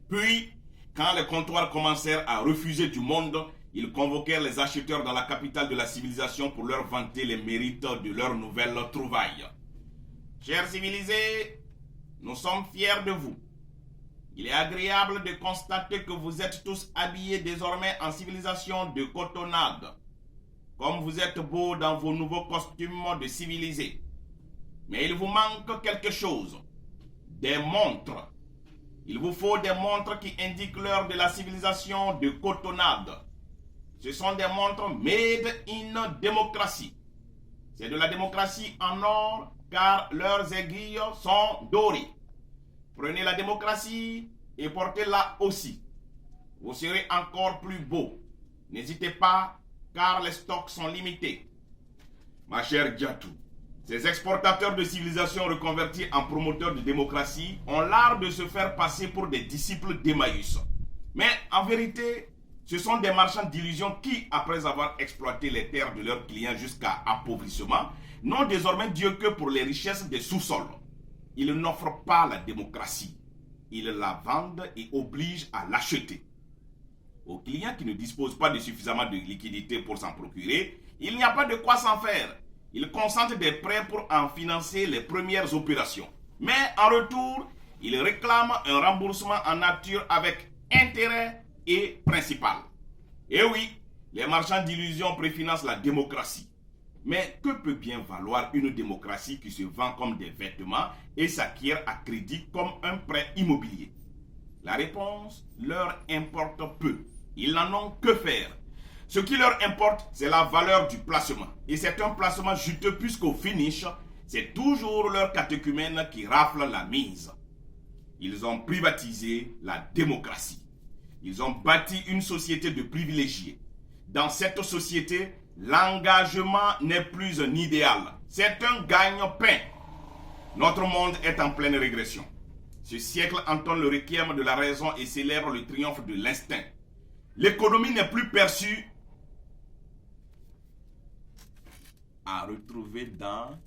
Puis, quand les comptoirs commencèrent à refuser du monde, ils convoquèrent les acheteurs dans la capitale de la civilisation pour leur vanter les mérites de leurs nouvelles trouvailles. Chers civilisés, nous sommes fiers de vous. Il est agréable de constater que vous êtes tous habillés désormais en civilisation de cotonnade. Comme vous êtes beaux dans vos nouveaux costumes de civilisés. Mais il vous manque quelque chose. Des montres. Il vous faut des montres qui indiquent l'heure de la civilisation de cotonnade. Ce sont des montres made in démocratie. C'est de la démocratie en or car leurs aiguilles sont dorées. Prenez la démocratie et portez-la aussi. Vous serez encore plus beau. N'hésitez pas car les stocks sont limités. Ma chère Diatou, ces exportateurs de civilisation reconvertis en promoteurs de démocratie ont l'art de se faire passer pour des disciples d'Emmaüs. Mais en vérité, ce sont des marchands d'illusions qui, après avoir exploité les terres de leurs clients jusqu'à appauvrissement, n'ont désormais Dieu que pour les richesses des sous-sols. Ils n'offrent pas la démocratie. Ils la vendent et obligent à l'acheter. Aux clients qui ne disposent pas de suffisamment de liquidités pour s'en procurer, il n'y a pas de quoi s'en faire. Ils consentent des prêts pour en financer les premières opérations. Mais en retour, ils réclament un remboursement en nature avec intérêt et principal. Et oui, les marchands d'illusions préfinancent la démocratie. Mais que peut bien valoir une démocratie qui se vend comme des vêtements et s'acquiert à crédit comme un prêt immobilier? La réponse leur importe peu. Ils n'en ont que faire. Ce qui leur importe, c'est la valeur du placement. Et c'est un placement juteux puisqu'au finish, c'est toujours leur catéchumène qui rafle la mise. Ils ont privatisé la démocratie. Ils ont bâti une société de privilégiés. Dans cette société, l'engagement n'est plus un idéal. C'est un gagne-pain. Notre monde est en pleine régression. Ce siècle entonne le requiem de la raison et célèbre le triomphe de l'instinct. L'économie n'est plus perçue à retrouver dans